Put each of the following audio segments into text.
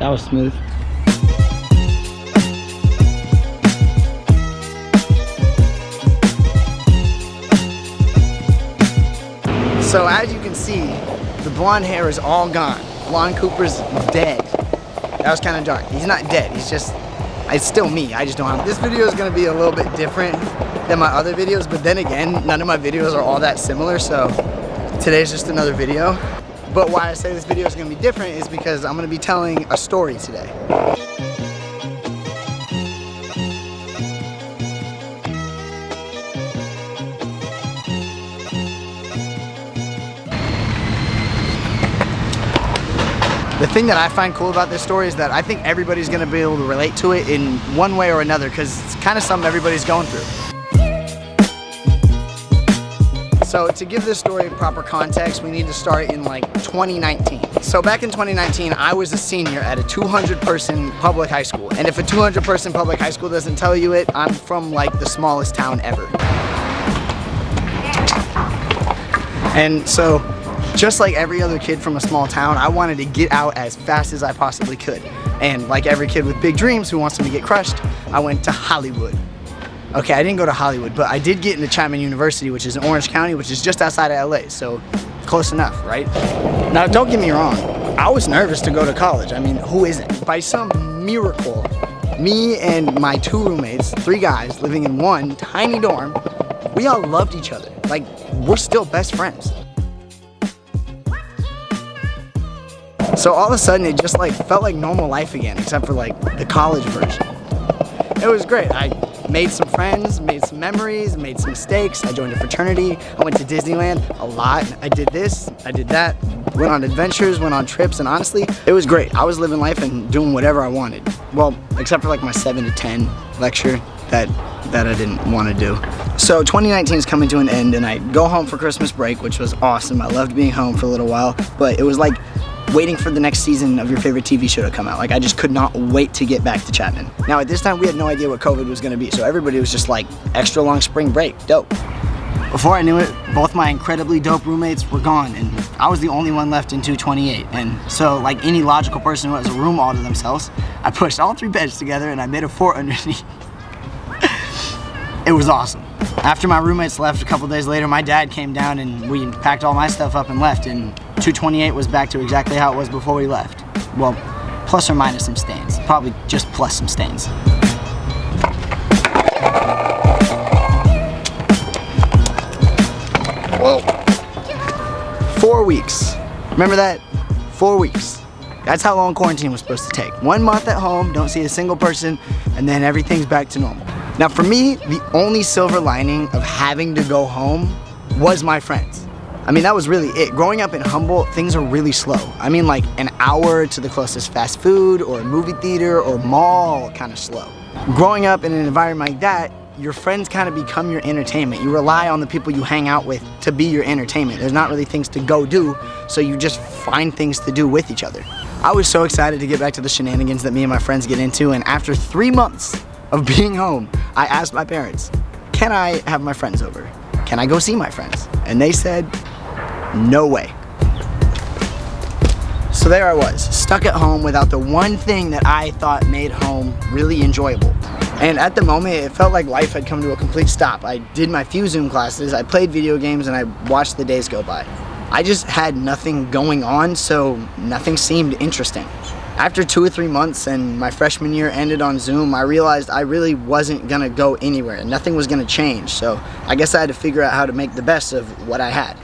That was smooth. So as you can see, the blonde hair is all gone. Blonde Cooper's dead. That was kind of dark. He's not dead, he's just, it's still me, I just don't have. This video is gonna be a little bit different than my other videos, but then again, none of my videos are all that similar, so today's just another video. But why I say this video is gonna be different is because I'm gonna be telling a story today. The thing that I find cool about this story is that I think everybody's gonna be able to relate to it in one way or another, because it's kind of something everybody's going through. So to give this story proper context, we need to start in like 2019. So back in 2019, I was a senior at a 200-person public high school. And if a 200-person public high school doesn't tell you it, I'm from like the smallest town ever. And so, just like every other kid from a small town, I wanted to get out as fast as I possibly could. And like every kid with big dreams who wants them to get crushed, I went to Hollywood. Okay, I didn't go to Hollywood, but I did get into Chapman University, which is in Orange County, which is just outside of LA, so close enough, right? Now, don't get me wrong, I was nervous to go to college. I mean, who isn't? By some miracle, me and my 2 roommates, 3 guys living in one tiny dorm, we all loved each other. Like, we're still best friends. So all of a sudden, it just like felt like normal life again, except for like the college version. It was great. I made some friends, made some memories, made some mistakes. I joined a fraternity. I went to Disneyland a lot. I did this, I did that. Went on adventures, went on trips, and honestly, it was great. I was living life and doing whatever I wanted. Well, except for like my 7 to 10 lecture that I didn't want to do. So 2019 is coming to an end, and I go home for Christmas break, which was awesome. I loved being home for a little while, but it was like waiting for the next season of your favorite TV show to come out. Like, I just could not wait to get back to Chapman. Now, at this time, we had no idea what COVID was gonna be, so everybody was just like, extra long spring break, dope. Before I knew it, both my incredibly dope roommates were gone, and I was the only one left in 228. And so, like any logical person who has a room all to themselves, I pushed all 3 beds together and I made a fort underneath. It was awesome. After my roommates left a couple days later, my dad came down and we packed all my stuff up and left, and 228 was back to exactly how it was before we left. Well, plus or minus some stains. Probably just plus some stains. Whoa. 4 weeks. Remember that? 4 weeks. That's how long quarantine was supposed to take. 1 month at home, don't see a single person, and then everything's back to normal. Now for me, the only silver lining of having to go home was my friends. I mean, that was really it. Growing up in Humboldt, things are really slow. I mean, like an hour to the closest fast food or a movie theater or mall, kind of slow. Growing up in an environment like that, your friends kind of become your entertainment. You rely on the people you hang out with to be your entertainment. There's not really things to go do, so you just find things to do with each other. I was so excited to get back to the shenanigans that me and my friends get into, and after 3 months of being home, I asked my parents, can I have my friends over? Can I go see my friends? And they said, no way. So there I was, stuck at home without the one thing that I thought made home really enjoyable. And at the moment, it felt like life had come to a complete stop. I did my few Zoom classes, I played video games, and I watched the days go by. I just had nothing going on, so nothing seemed interesting. After 2 or 3 months and my freshman year ended on Zoom, I realized I really wasn't gonna go anywhere and nothing was gonna change. So I guess I had to figure out how to make the best of what I had.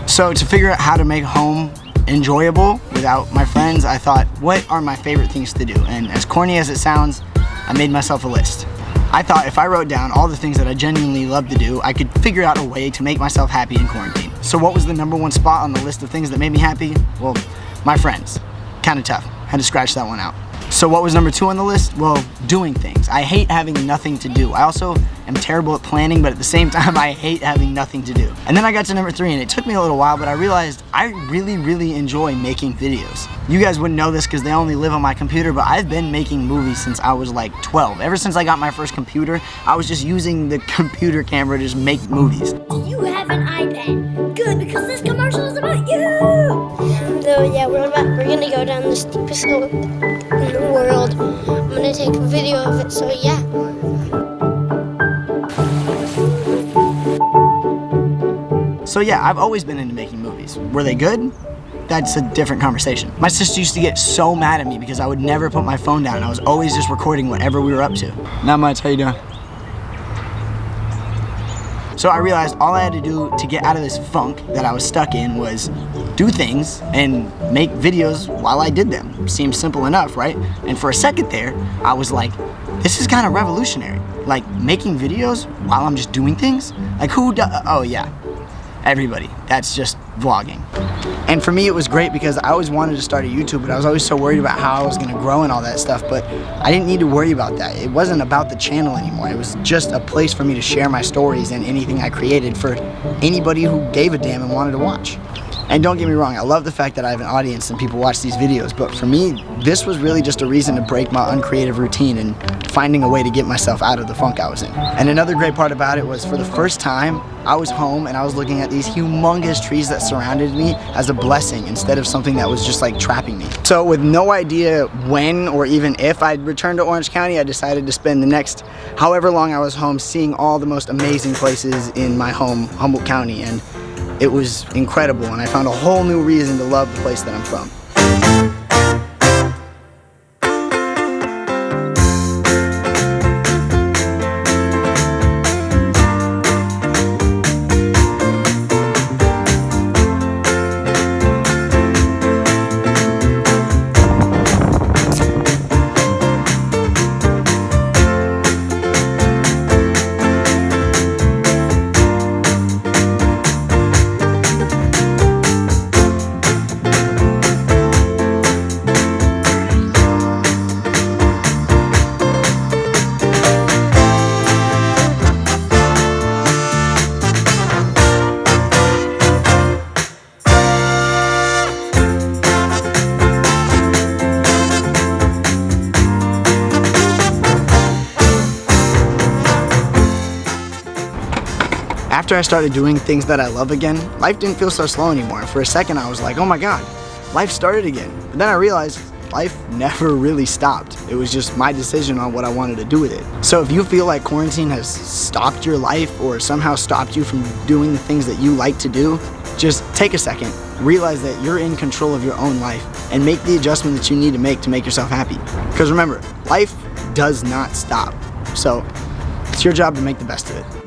So to figure out how to make home enjoyable without my friends, I thought, what are my favorite things to do? And as corny as it sounds, I made myself a list. I thought if I wrote down all the things that I genuinely love to do, I could figure out a way to make myself happy in quarantine. So what was the #1 spot on the list of things that made me happy? Well, my friends. Kind of tough. Had to scratch that one out. So what was number 2 on the list? Well, doing things. I hate having nothing to do. I also am terrible at planning, but at the same time, I hate having nothing to do. And then I got to number 3, and it took me a little while, but I realized I really enjoy making videos. You guys wouldn't know this because they only live on my computer, but I've been making movies since I was like 12. Ever since I got my first computer, I was just using the computer camera to just make movies. You have an iPad. Good, because this commercial is about you. So yeah, we're gonna go down the steepest hill in the world. I'm gonna take a video of it, so yeah. So yeah, I've always been into making movies. Were they good? That's a different conversation. My sister used to get so mad at me because I would never put my phone down. I was always just recording whatever we were up to. Not much, how you doing? So I realized all I had to do to get out of this funk that I was stuck in was do things and make videos while I did them. Seems simple enough, right? And for a second there, I was like, this is kind of revolutionary. Like making videos while I'm just doing things? Like who does? Oh yeah, everybody. That's just vlogging. And for me, it was great because I always wanted to start a YouTube, but I was always so worried about how I was gonna grow and all that stuff, but I didn't need to worry about that. It wasn't about the channel anymore. It was just a place for me to share my stories and anything I created for anybody who gave a damn and wanted to watch. And don't get me wrong, I love the fact that I have an audience and people watch these videos, but for me, this was really just a reason to break my uncreative routine and finding a way to get myself out of the funk I was in. And another great part about it was for the first time, I was home and I was looking at these humongous trees that surrounded me as a blessing instead of something that was just like trapping me. So with no idea when or even if I'd return to Orange County, I decided to spend the next however long I was home seeing all the most amazing places in my home, Humboldt County, and it was incredible, and I found a whole new reason to love the place that I'm from. After I started doing things that I love again, life didn't feel so slow anymore. For a second I was like, oh my god, life started again. But then I realized life never really stopped. It was just my decision on what I wanted to do with it. So if you feel like quarantine has stopped your life or somehow stopped you from doing the things that you like to do, just take a second, realize that you're in control of your own life, and make the adjustment that you need to make yourself happy. Because remember, life does not stop. So it's your job to make the best of it.